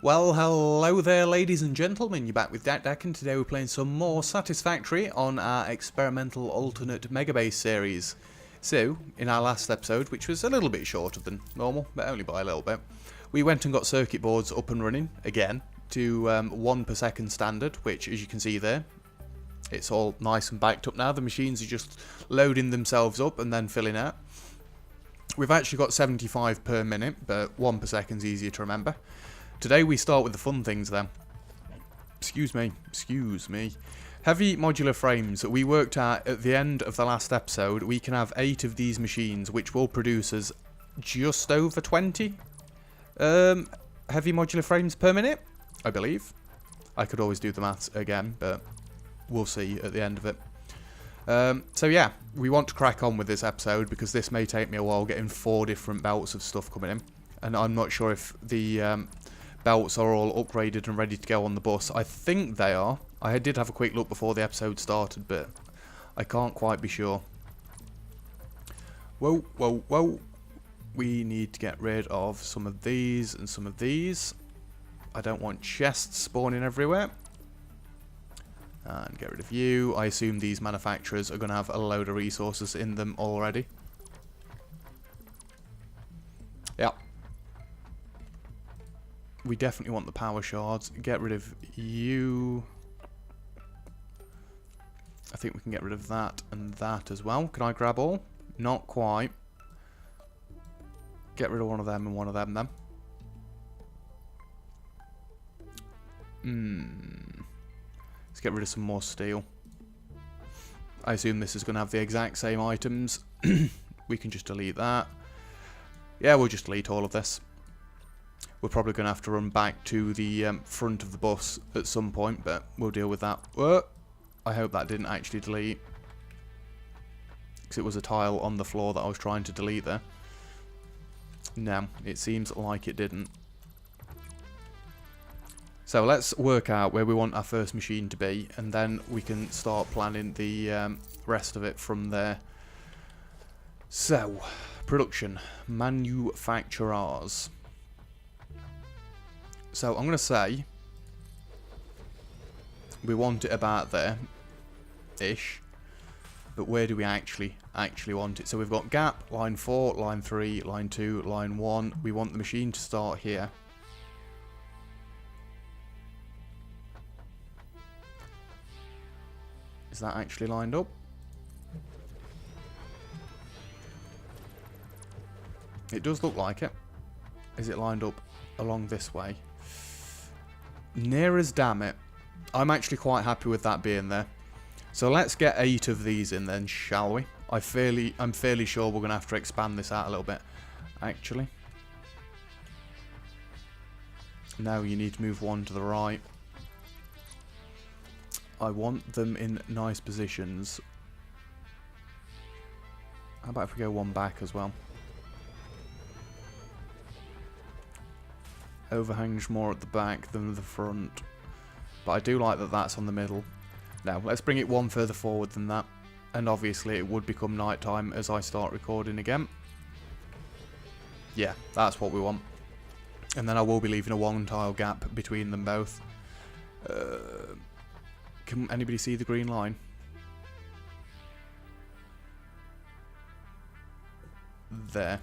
Well, hello there, ladies and gentlemen. You're back with Dak, and today we're playing some more Satisfactory on our experimental alternate megabase series. So, in our last episode, which was a little bit shorter than normal, but only by a little bit, we went and got circuit boards up and running again to 1 per second standard, which, as you can see there, it's all nice and backed up now. The machines are just loading themselves up and then filling out. We've actually got 75 per minute, but 1 per second is easier to remember. Today we start with the fun things then. Excuse me. Heavy modular frames. We worked out at the end of the last episode, we can have 8 of these machines, which will produce us just over 20 heavy modular frames per minute, I believe. I could always do the maths again, but we'll see at the end of it. So yeah, we want to crack on with this episode because this may take me a while getting 4 different belts of stuff coming in. And I'm not sure if the belts are all upgraded and ready to go on the bus. I think they are. I did have a quick look before the episode started, but I can't quite be sure. Whoa. We need to get rid of some of these and some of these. I don't want chests spawning everywhere. And get rid of you. I assume these manufacturers are going to have a load of resources in them already. Yeah. We definitely want the power shards. Get rid of you. I think we can get rid of that and that as well. Can I grab all? Not quite. Get rid of one of them and one of them then. Let's get rid of some more steel. I assume this is going to have the exact same items. We can just delete that. Yeah, we'll just delete all of this. We're probably going to have to run back to the front of the bus at some point, but we'll deal with that. I hope that didn't actually delete, because it was a tile on the floor that I was trying to delete there. No, it seems like it didn't. So let's work out where we want our first machine to be, and then we can start planning the rest of it from there. So, production, manufacturers. So I'm going to say we want it about there-ish, but where do we actually want it? So we've got gap, line 4, line 3, line 2, line 1. We want the machine to start here. Is that actually lined up? It does look like it. Is it lined up along this way? Near as damn it. I'm actually quite happy with that being there. So let's get 8 of these in then, shall we? I'm fairly sure we're going to have to expand this out a little bit, actually. Now you need to move 1 to the right. I want them in nice positions. How about if we go 1 back as well? Overhangs more at the back than the front, but I do like that that's on the middle. Now let's bring it 1 further forward than that, and obviously it would become night time as I start recording again. Yeah, that's what we want. And then I will be leaving a 1 tile gap between them both. Can anybody see the green line? There.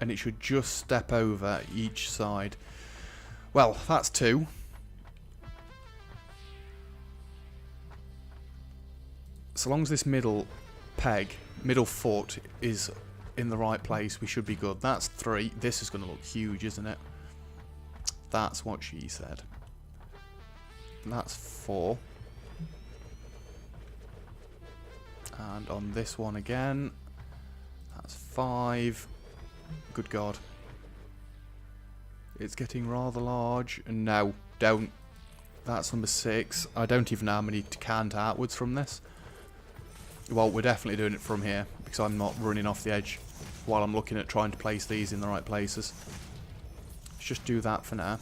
And it should just step over each side. Well, that's 2. So long as this middle foot is in the right place, we should be good. That's 3. This is going to look huge, isn't it? That's what she said. That's 4. And on this one again, that's 5. Good God. It's getting rather large. No, don't. That's number 6. I don't even know how many to count outwards from this. Well, we're definitely doing it from here, because I'm not running off the edge while I'm looking at trying to place these in the right places. Let's just do that for now.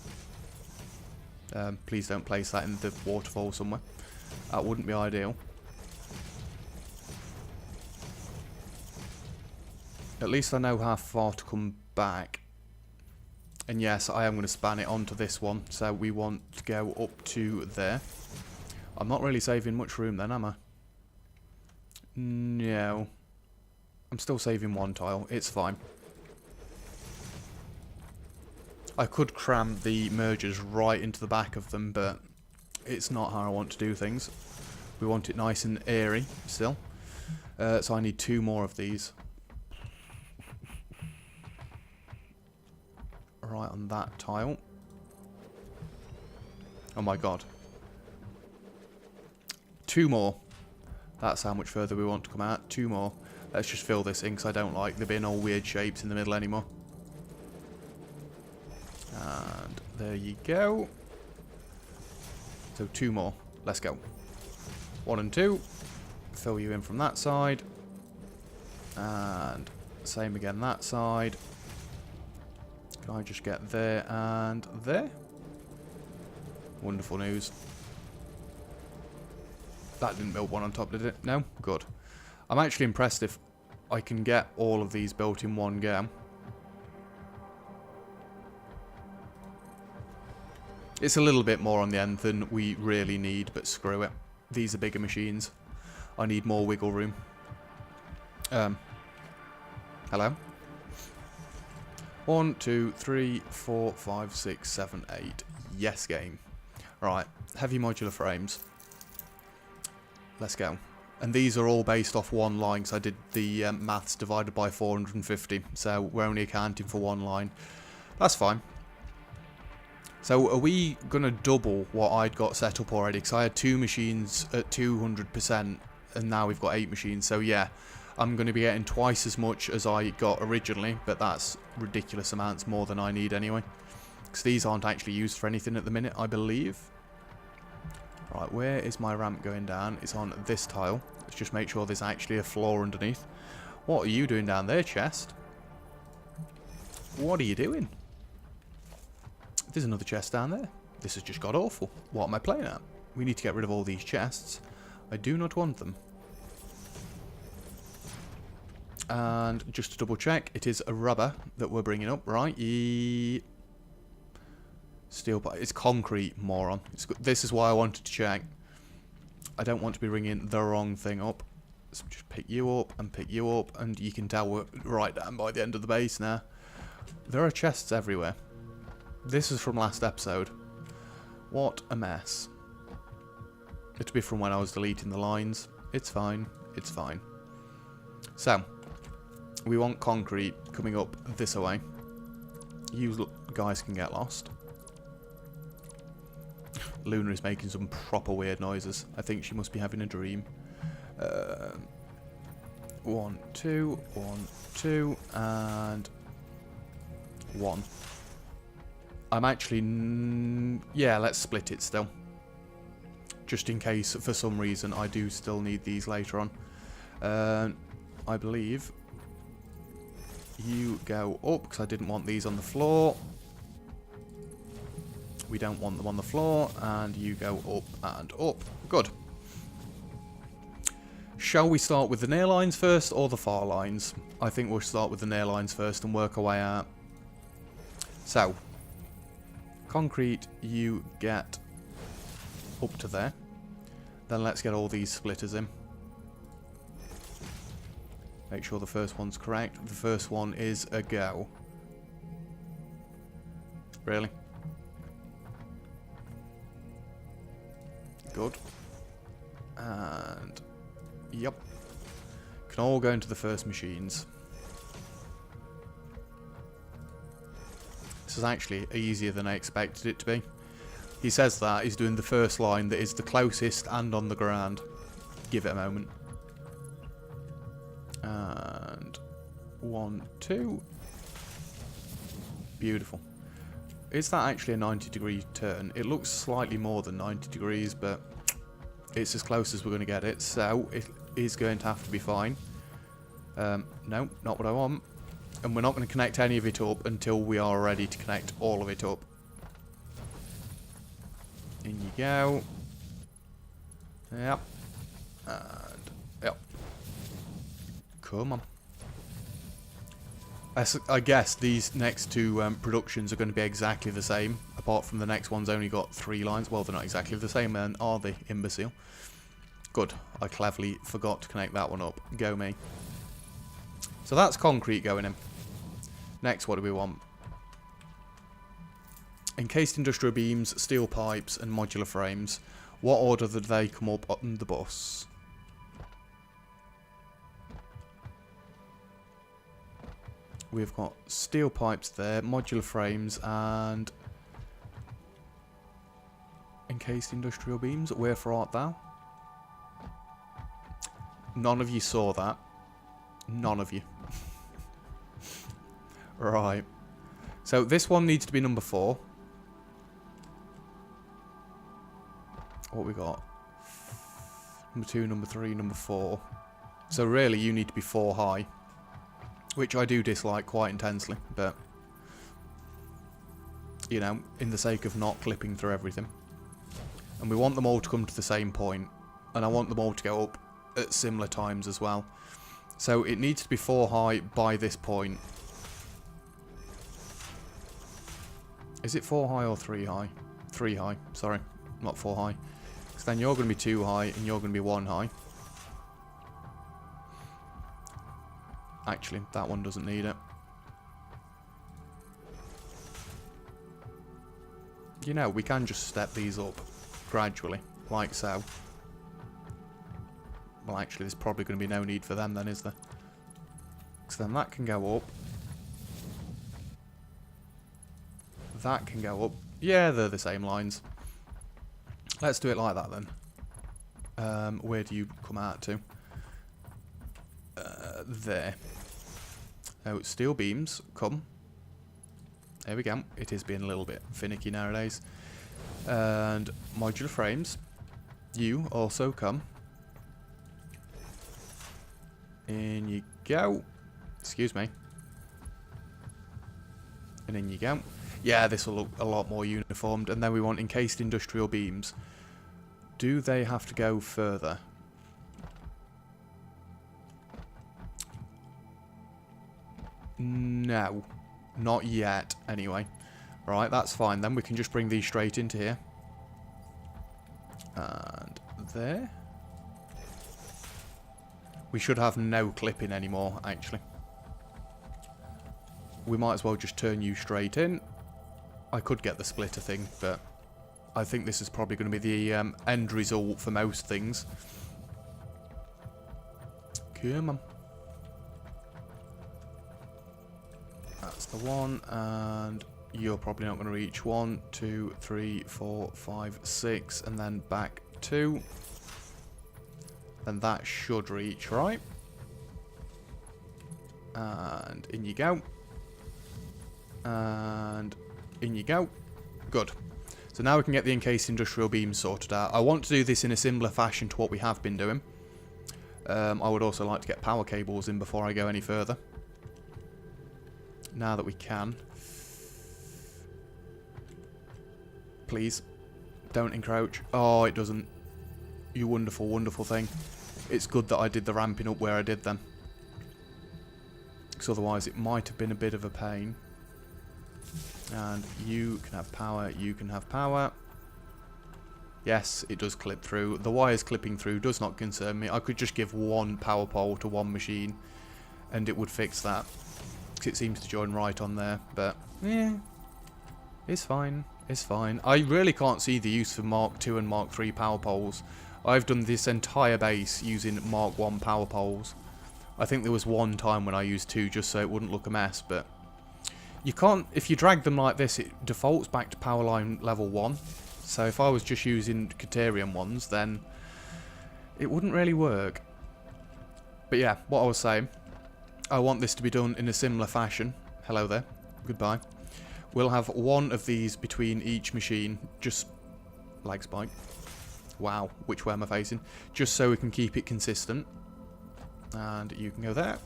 Please don't place that in the waterfall somewhere. That wouldn't be ideal. At least I know how far to come back. And yes, I am going to span it onto this one. So we want to go up to there. I'm not really saving much room then, am I? No. I'm still saving one tile. It's fine. I could cram the mergers right into the back of them, but it's not how I want to do things. We want it nice and airy still. So I need 2 more of these. Right on that tile. Oh my god. 2 more. That's how much further we want to come out. 2 more. Let's just fill this in because I don't like there being all weird shapes in the middle anymore. And there you go. So 2 more. Let's go. 1 and 2. Fill you in from that side. And same again that side. Can I just get there and there? Wonderful news. That didn't build one on top, did it? No? Good. I'm actually impressed if I can get all of these built in one go. It's a little bit more on the end than we really need, but screw it. These are bigger machines. I need more wiggle room. Hello? 1, 2, 3, 4, 5, 6, 7, 8. Yes, game. Right, heavy modular frames. Let's go. And these are all based off one line, because I did the maths divided by 450. So we're only accounting for one line. That's fine. So are we going to double what I'd got set up already? Because I had 2 machines at 200%, and now we've got 8 machines. So yeah, I'm going to be getting twice as much as I got originally, but that's ridiculous amounts more than I need anyway. Because these aren't actually used for anything at the minute, I believe. Right, where is my ramp going down? It's on this tile. Let's just make sure there's actually a floor underneath. What are you doing down there, chest? What are you doing? There's another chest down there. This has just got awful. What am I playing at? We need to get rid of all these chests. I do not want them. And just to double check, it is a rubber that we're bringing up, right? Steel pipe. It's concrete, moron. This is why I wanted to check. I don't want to be bringing the wrong thing up. So just pick you up, and you can tell we're right down by the end of the base now. There are chests everywhere. This is from last episode. What a mess. It'll be from when I was deleting the lines. It's fine. It's fine. So, we want concrete coming up this way. You guys can get lost. Luna is making some proper weird noises. I think she must be having a dream. 1, 2, 1, 2, and 1. I'm actually... yeah, let's split it still. Just in case, for some reason, I do still need these later on. I believe you go up, because I didn't want these on the floor. We don't want them on the floor, and you go up and up. Good. Shall we start with the near lines first, or the far lines? I think we'll start with the near lines first and work our way out. So, concrete, you get up to there. Then let's get all these splitters in. Make sure the first one's correct. The first one is a go. Really? Good. And... yep. Can all go into the first machines. This is actually easier than I expected it to be. He says that he's doing the first line that is the closest and on the ground. Give it a moment. And 1, 2. Beautiful. Is that actually a 90-degree turn? It looks slightly more than 90 degrees, but it's as close as we're going to get it, so it is going to have to be fine. No, not what I want. And we're not going to connect any of it up until we are ready to connect all of it up. In you go. Yep. And yep. Come on. I guess these next two productions are going to be exactly the same, apart from the next one's only got 3 lines. Well, they're not exactly the same then, are they, imbecile? Good, I cleverly forgot to connect that one up. Go me. So that's concrete going in. Next, what do we want? Encased industrial beams, steel pipes, and modular frames. What order did they come up on the bus? We've got steel pipes there, modular frames, and encased industrial beams. Wherefore art thou? None of you saw that. None of you. Right. So this one needs to be number 4. What we got? Number 2, number 3, number 4. So really you need to be 4 high. Which I do dislike quite intensely, but, you know, in the sake of not clipping through everything. And we want them all to come to the same point, and I want them all to go up at similar times as well. So it needs to be 4 high by this point. Is it 4 high or 3 high? 3 high, sorry, not 4 high. So then you're going to be 2 high, and you're going to be 1 high. Actually, that one doesn't need it. You know, we can just step these up gradually, like so. Well, actually, there's probably going to be no need for them then, is there? So then that can go up. That can go up. Yeah, they're the same lines. Let's do it like that then. Where do you come out to? There. Oh, steel beams, come. There we go. It is being a little bit finicky nowadays. And modular frames. You also come. In you go. Excuse me. And in you go. Yeah, this will look a lot more uniformed. And then we want encased industrial beams. Do they have to go further? No. Not yet, anyway. Right, that's fine. Then we can just bring these straight into here. And there. We should have no clipping anymore, actually. We might as well just turn you straight in. I could get the splitter thing, but I think this is probably going to be the end result for most things. Come on. That's the one, and you're probably not going to reach 1, 2, 3, 4, 5, 6, and then back 2. Then that should reach, right? And in you go. And in you go. Good. So now we can get the encased industrial beams sorted out. I want to do this in a similar fashion to what we have been doing. I would also like to get power cables in before I go any further. Now that we can. Please. Don't encroach. Oh, it doesn't. You wonderful, wonderful thing. It's good that I did the ramping up where I did then. Because otherwise it might have been a bit of a pain. And you can have power, you can have power. Yes, it does clip through. The wires clipping through does not concern me. I could just give one power pole to one machine and it would fix that. Because it seems to join right on there. But, yeah, it's fine. It's fine. I really can't see the use for Mark II and Mark III power poles. I've done this entire base using Mark I power poles. I think there was one time when I used 2 just so it wouldn't look a mess, but you can't, if you drag them like this, it defaults back to power line level 1. So if I was just using Katerium ones, then it wouldn't really work. But yeah, what I was saying, I want this to be done in a similar fashion. Hello there. Goodbye. We'll have one of these between each machine, just lag spike. Wow, which way am I facing? Just so we can keep it consistent. And you can go there.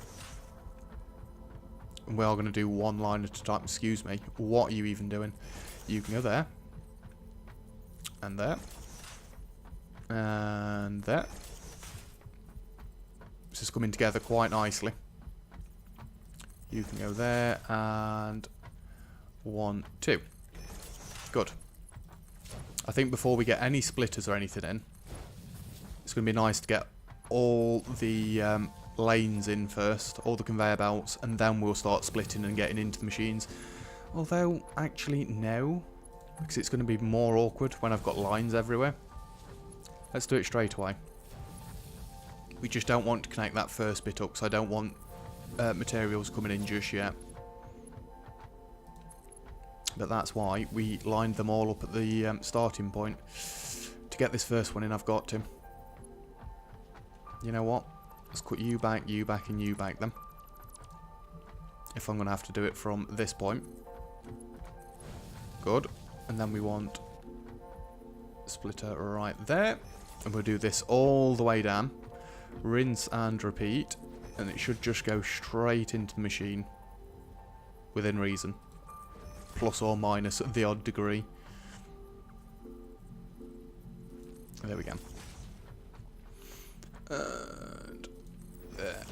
And we are going to do one line at a time. Excuse me. What are you even doing? You can go there. And there. And there. This is coming together quite nicely. You can go there, and 1, 2. Good. I think before we get any splitters or anything in, it's going to be nice to get all the lanes in first, all the conveyor belts, and then we'll start splitting and getting into the machines. Although, actually, no, because it's going to be more awkward when I've got lines everywhere. Let's do it straight away. We just don't want to connect that first bit up, because I don't want materials coming in just yet. But that's why we lined them all up at the starting point. To get this first one in, I've got to. You know what? Let's cut you back, and you back then. If I'm going to have to do it from this point. Good. And then we want splitter right there. And we'll do this all the way down. Rinse and repeat. And it should just go straight into the machine. Within reason. Plus or minus the odd degree. There we go. And there.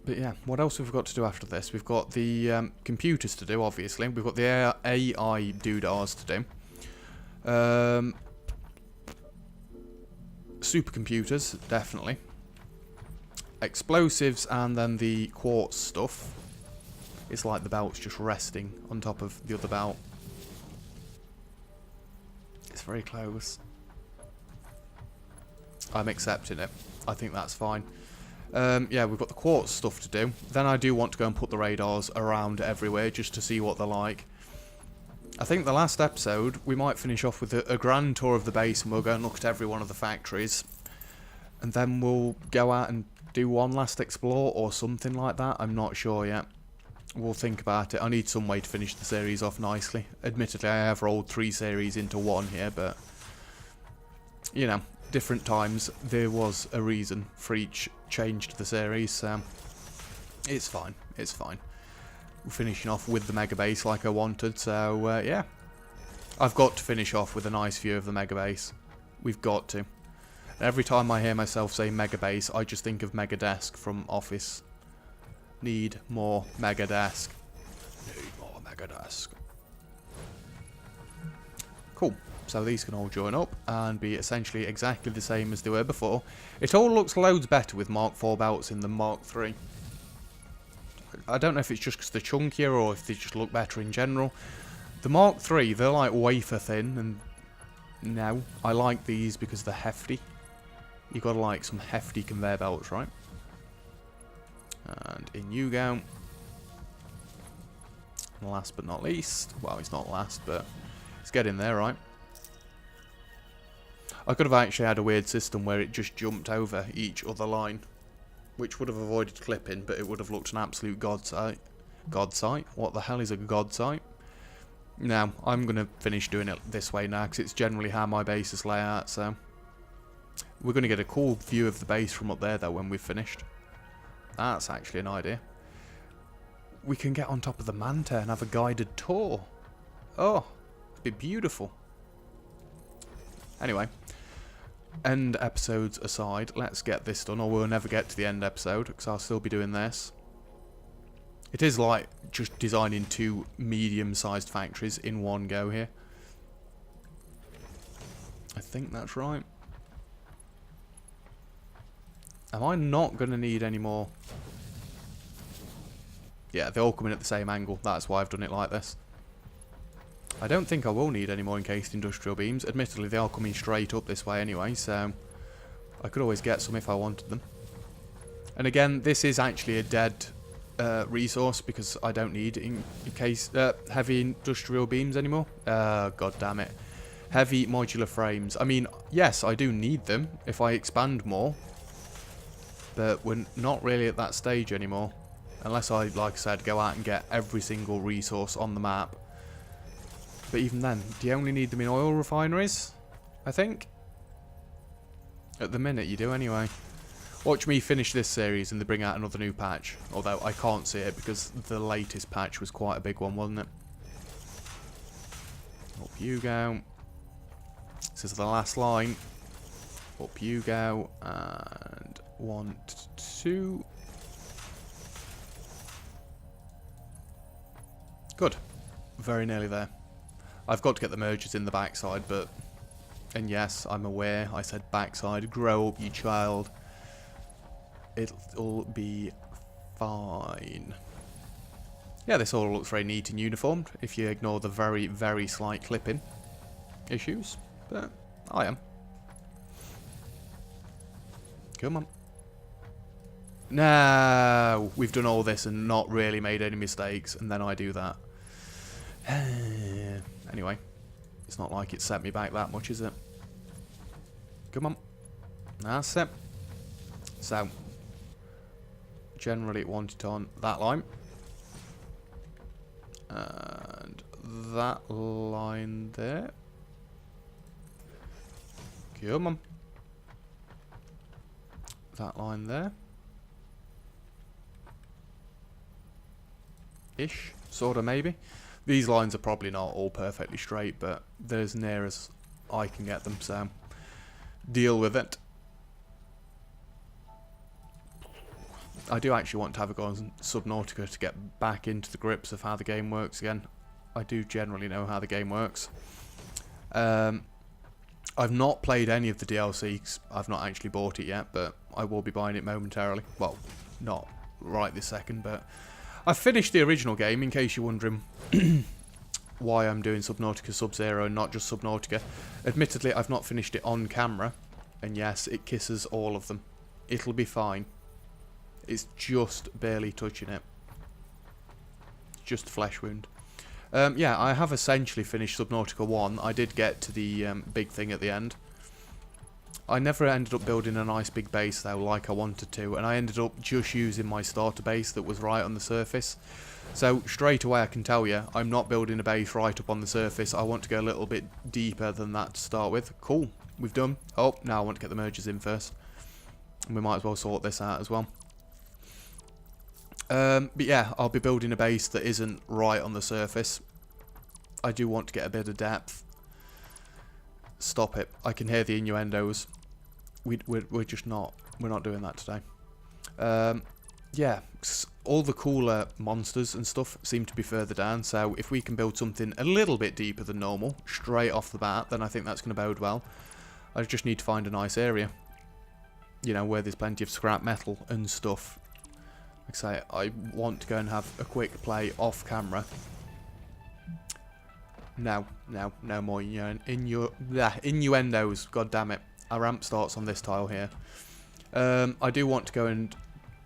But yeah, what else have we got to do after this? We've got the computers to do, obviously. We've got the AI doodars to do. Supercomputers, definitely. Explosives, and then the quartz stuff. It's like the belt's just resting on top of the other belt. It's very close. I'm accepting it. I think that's fine. Yeah, we've got the quartz stuff to do. Then I do want to go and put the radars around everywhere just to see what they're like. I think the last episode we might finish off with a grand tour of the base, and we'll go and look at every one of the factories. And then we'll go out and do one last explore or something like that. I'm not sure yet. We'll think about it. I need some way to finish the series off nicely. Admittedly, I have rolled 3 series into one here, but you know, different times there was a reason for each change to the series, so it's fine. It's fine. We're finishing off with the mega base like I wanted, so yeah. I've got to finish off with a nice view of the mega base. We've got to. Every time I hear myself say mega base, I just think of Mega Desk from Office. Need more Mega Desk. Need more Mega Desk. Cool. So these can all join up and be essentially exactly the same as they were before. It all looks loads better with Mark IV belts in than Mark III. I don't know if it's just because they're chunkier or if they just look better in general. The Mark III, they're like wafer thin, and no, I like these because they're hefty. You gotta like some hefty conveyor belts, right? And in you go. And last but not least, well, he's not last, but he's getting there, right? I could have actually had a weird system where it just jumped over each other line, which would have avoided clipping, but it would have looked an absolute god sight. God sight? What the hell is a god sight? Now, I'm going to finish doing it this way now, because it's generally how my bases lay out, so we're going to get a cool view of the base from up there, though, when we've finished. That's actually an idea. We can get on top of the Manta and have a guided tour. Oh, it'd be beautiful. Anyway, end episodes aside, let's get this done, or we'll never get to the end episode, because I'll still be doing this. It is like just designing 2 medium-sized factories in one go here. I think that's right. Am I not going to need any more? Yeah, they all come in at the same angle. That's why I've done it like this. I don't think I will need any more encased industrial beams. Admittedly, they are coming straight up this way anyway, so I could always get some if I wanted them. And again, this is actually a dead resource because I don't need heavy industrial beams anymore. God damn it. Heavy modular frames. I mean, yes, I do need them if I expand more. But we're not really at that stage anymore. Unless I, like I said, go out and get every single resource on the map. But even then, do you only need them in oil refineries? I think. At the minute, you do anyway. Watch me finish this series and they bring out another new patch. Although I can't see it because the latest patch was quite a big one, wasn't it? Up you go. This is the last line. Up you go. And 1, 2. Good. Very nearly there. I've got to get the mergers in the backside, but... And yes, I'm aware, I said backside. Grow up, you child. It'll be fine. Yeah, this all looks very neat and uniformed, if you ignore the very, very slight clipping issues. But I am. Come on. No! We've done all this and not really made any mistakes, and then I do that. Anyway, it's not like it set me back that much, is it? Come on. That's it. So, generally want it on that line. And that line there. Come on. That line there. Ish. Sort of, maybe. These lines are probably not all perfectly straight, but they're as near as I can get them, so deal with it. I do actually want to have a go on Subnautica to get back into the grips of how the game works again. I do generally know how the game works. I've not played any of the DLC, 'cause I've not actually bought it yet, but I will be buying it momentarily. Well, not right this second, but I've finished the original game, in case you're wondering why I'm doing Subnautica Sub-Zero and not just Subnautica. Admittedly, I've not finished it on camera, and yes, it kisses all of them. It'll be fine. It's just barely touching it. Just a flesh wound. Yeah, I have essentially finished Subnautica 1. I did get to the big thing at the end. I never ended up building a nice big base though, like I wanted to, and I ended up just using my starter base that was right on the surface. So straight away I can tell you, I'm not building a base right up on the surface. I want to go a little bit deeper than that to start with. Cool, we've done. Oh, now I want to get the mergers in first. And we might as well sort this out as well. But yeah, I'll be building a base that isn't right on the surface. I do want to get a bit of depth. Stop it. I can hear the innuendos. We're just not. We're not doing that today. Yeah, all the cooler monsters and stuff seem to be further down. So if we can build something a little bit deeper than normal, straight off the bat, then I think that's going to bode well. I just need to find a nice area. You know, where there's plenty of scrap metal and stuff. Like I say, I want to go and have a quick play off camera. No more innuendos. God damn it. Our ramp starts on this tile here. I do want to go and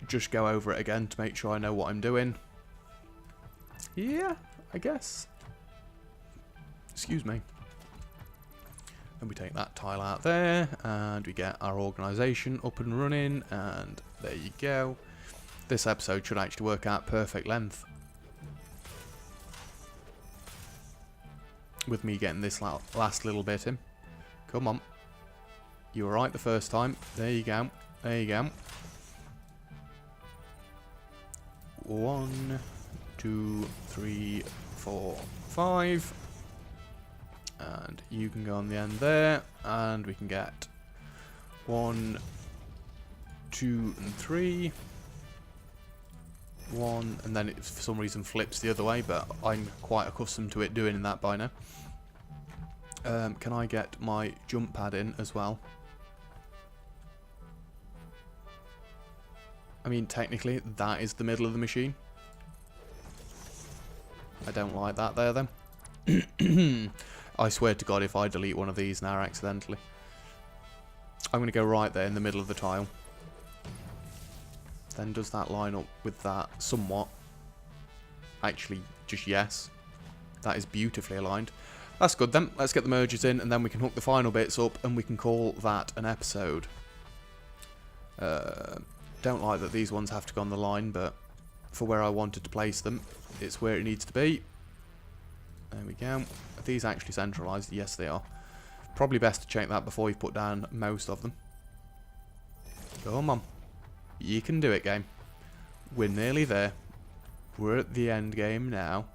just go over it again to make sure I know what I'm doing. Yeah, I guess. Excuse me. And we take that tile out there, and we get our organisation up and running, and there you go. This episode should actually work out perfect length. With me getting this last little bit in. Come on. You were right the first time. There you go. There you go. 1, 2, 3, 4, 5. And you can go on the end there. And we can get 1, 2, and 3. 1, and then it for some reason flips the other way, but I'm quite accustomed to it doing that by now. Can I get my jump pad in as well? I mean, technically, that is the middle of the machine. I don't like that there, then. I swear to God, if I delete one of these now accidentally. I'm going to go right there in the middle of the tile. Then does that line up with that somewhat? Actually, just yes. That is beautifully aligned. That's good then. Let's get the mergers in, and then we can hook the final bits up, and we can call that an episode. Don't like that these ones have to go on the line, but for where I wanted to place them, it's where it needs to be. There we go. Are these actually centralised? Yes, they are. Probably best to check that before you put down most of them. Come on. You can do it, game. We're nearly there. We're at the end game now.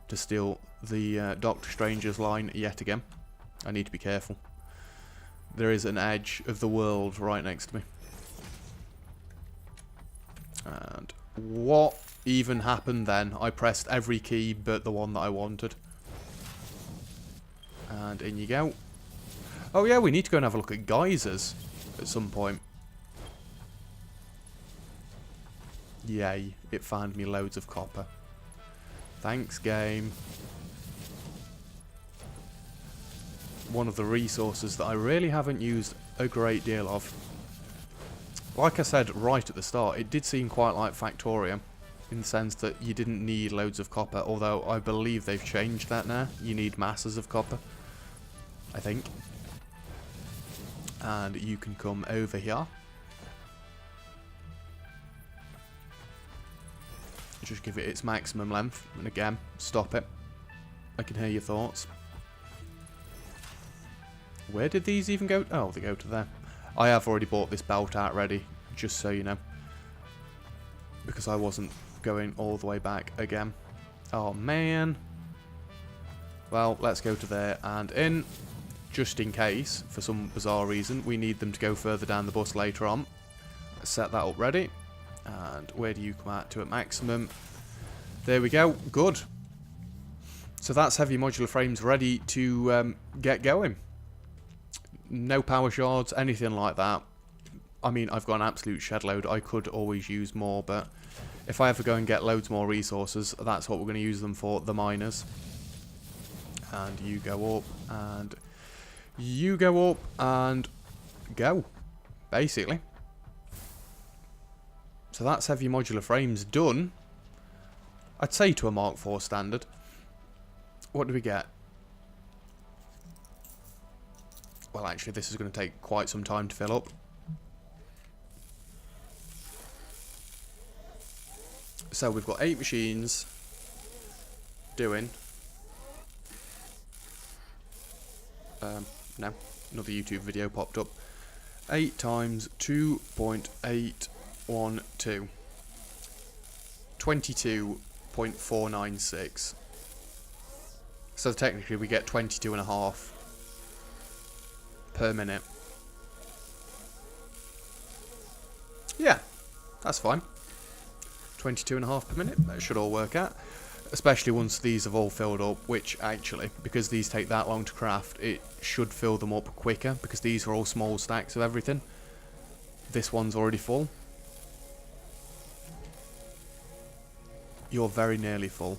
To steal the Doctor Strange's line yet again. I need to be careful. There is an edge of the world right next to me. And what? even happened then. I pressed every key but the one that I wanted. And in you go. Oh yeah, we need to go and have a look at geysers at some point. Yay, it found me loads of copper. Thanks, game. One of the resources that I really haven't used a great deal of. Like I said right at the start, it did seem quite like Factorio, in the sense that you didn't need loads of copper, although I believe they've changed that now. You need masses of copper, I think. And you can come over here. Just give it its maximum length, and again, stop it. I can hear your thoughts. Where did these even go? Oh, they go to there. I have already bought this belt out ready, just so you know. Because I wasn't going all the way back again. Oh, man. Well, let's go to there and in. Just in case, for some bizarre reason, we need them to go further down the bus later on. Let's set that up ready. And where do you come out to at maximum? There we go. Good. So that's heavy modular frames ready to get going. No power shards, anything like that. I mean, I've got an absolute shed load. I could always use more, but if I ever go and get loads more resources, that's what we're going to use them for, the miners. And you go up, and you go up, and go, basically. So that's heavy modular frames done. I'd say to a Mark IV standard. What do we get? Well, actually, this is going to take quite some time to fill up. So we've got 8 machines doing... no, another YouTube video popped up. 8 times 2.812. 22.496. So technically we get 22.5 per minute. Yeah, that's fine. 22.5 per minute, that should all work out. Especially once these have all filled up, which actually, because these take that long to craft, it should fill them up quicker, because these are all small stacks of everything. This one's already full. You're very nearly full.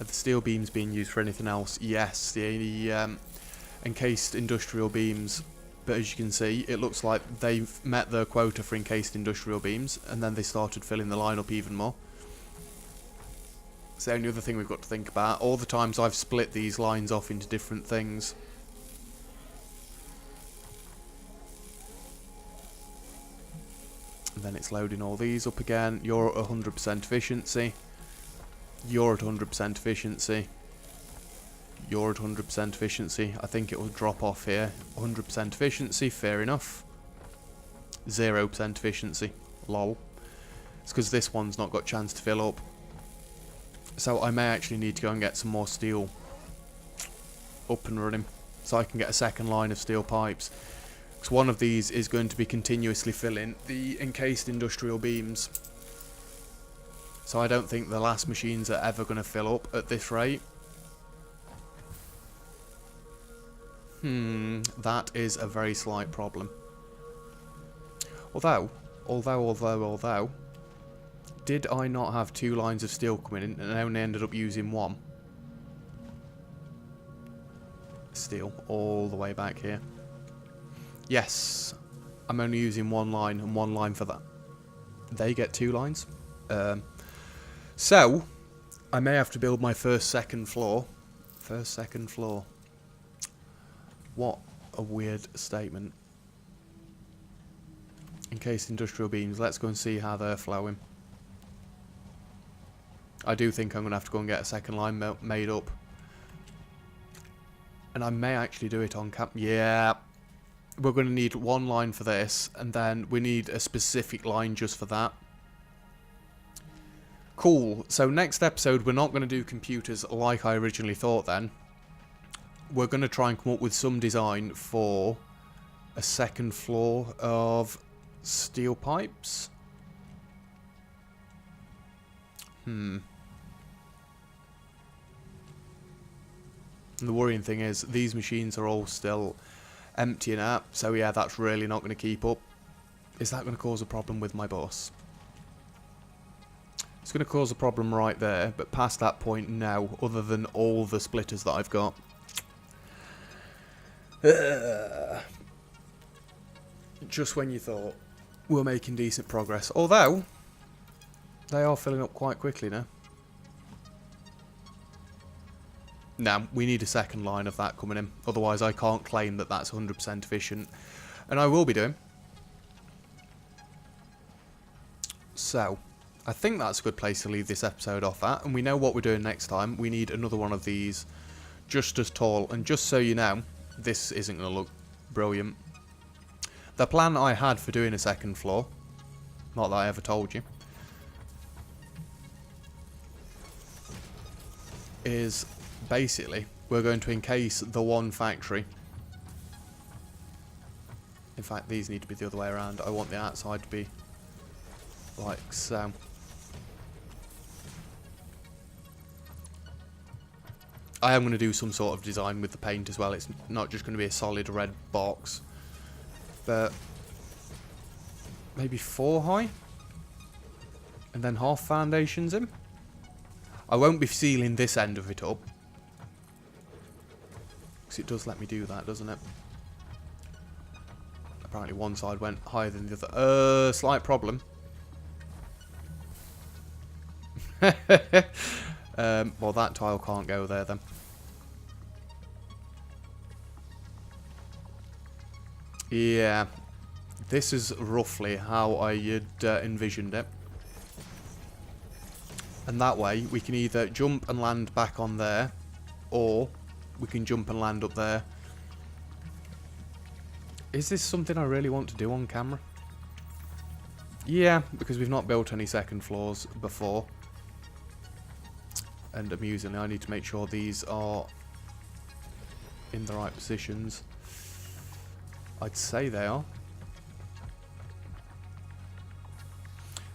Are the steel beams being used for anything else? Yes, the encased industrial beams. But as you can see, it looks like they've met their quota for encased industrial beams, and then they started filling the line up even more. It's the only other thing we've got to think about. All the times I've split these lines off into different things. And then it's loading all these up again. You're at 100% efficiency. You're at 100% efficiency. You're at 100% efficiency. I think it will drop off here. 100% efficiency, fair enough. 0% efficiency, lol. It's because this one's not got a chance to fill up. So I may actually need to go and get some more steel up and running, so I can get a second line of steel pipes. Because one of these is going to be continuously filling the encased industrial beams. So I don't think the last machines are ever going to fill up at this rate. That is a very slight problem. Although, did I not have 2 lines of steel coming in and I only ended up using 1? Steel all the way back here. Yes, I'm only using 1 line and 1 line for that. They get 2 lines. So, I may have to build my second floor. Second floor. What a weird statement. Encased industrial beams. Let's go and see how they're flowing. I do think I'm going to have to go and get a second line made up. And I may actually do it on cap. Yeah. We're going to need 1 line for this. And then we need a specific line just for that. Cool. So next episode, we're not going to do computers like I originally thought then. We're going to try and come up with some design for a second floor of steel pipes. And the worrying thing is, these machines are all still emptying out, so yeah, that's really not going to keep up. Is that going to cause a problem with my bus? It's going to cause a problem right there, but past that point now, other than all the splitters that I've got. Just when you thought we're making decent progress. Although, they are filling up quite quickly now. Now, we need a second line of that coming in. Otherwise, I can't claim that that's 100% efficient. And I will be doing. So, I think that's a good place to leave this episode off at. And we know what we're doing next time. We need another one of these just as tall. And just so you know, this isn't going to look brilliant. The plan I had for doing a second floor, not that I ever told you, is basically we're going to encase the one factory. In fact, these need to be the other way around. I want the outside to be like so. I am going to do some sort of design with the paint as well. It's not just going to be a solid red box. But maybe 4 high. And then half foundations in. I won't be sealing this end of it up. Because it does let me do that, doesn't it? Apparently one side went higher than the other. Slight problem. Well, that tile can't go there then. Yeah, this is roughly how I had envisioned it. And that way, we can either jump and land back on there, or we can jump and land up there. Is this something I really want to do on camera? Yeah, because we've not built any second floors before. And amusingly, I need to make sure these are in the right positions. I'd say they are.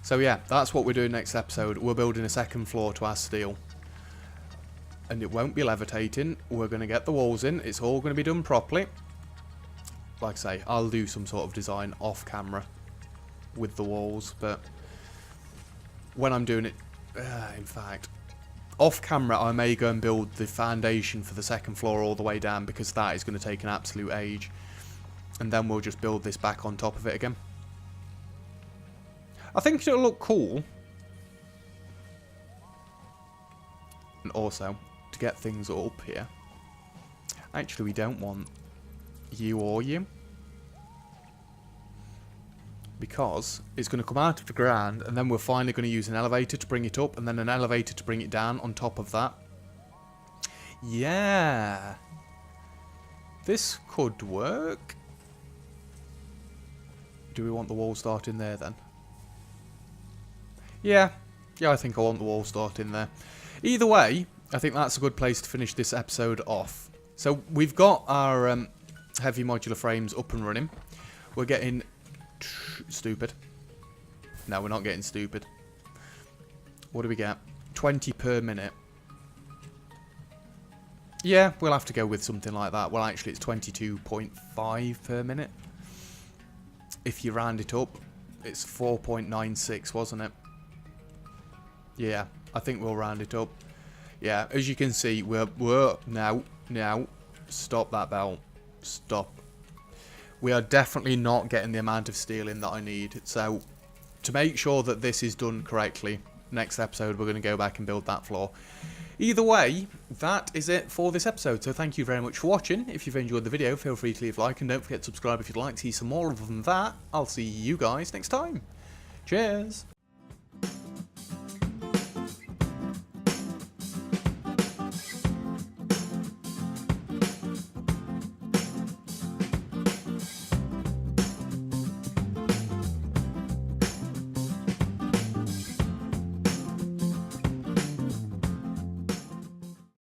So yeah, that's what we're doing next episode. We're building a second floor to our steel. And it won't be levitating. We're going to get the walls in. It's all going to be done properly. Like I say, I'll do some sort of design off camera with the walls. But when I'm doing it, in fact, off camera I may go and build the foundation for the second floor all the way down, because that is going to take an absolute age. And then we'll just build this back on top of it again. I think it'll look cool. And also, to get things up here. Actually, we don't want you or you. Because it's going to come out of the ground, and then we're finally going to use an elevator to bring it up, and then an elevator to bring it down on top of that. Yeah. This could work. Do we want the wall starting there then? Yeah, I think I want the wall starting there. Either way, I think that's a good place to finish this episode off. So we've got our heavy modular frames up and running. We're getting stupid. No, we're not getting stupid. What do we get? 20 per minute. Yeah, we'll have to go with something like that. Well, actually, it's 22.5 per minute. If you round it up, it's 4.96, wasn't it? Yeah, I think we'll round it up. Yeah, as you can see, we're now, stop that bell. Stop. We are definitely not getting the amount of steel in that I need. So, to make sure that this is done correctly, next episode we're going to go back and build that floor. Either way, that is it for this episode. So thank you very much for watching. If you've enjoyed the video, feel free to leave a like, and don't forget to subscribe if you'd like to see some more. Other than that, I'll see you guys next time. Cheers!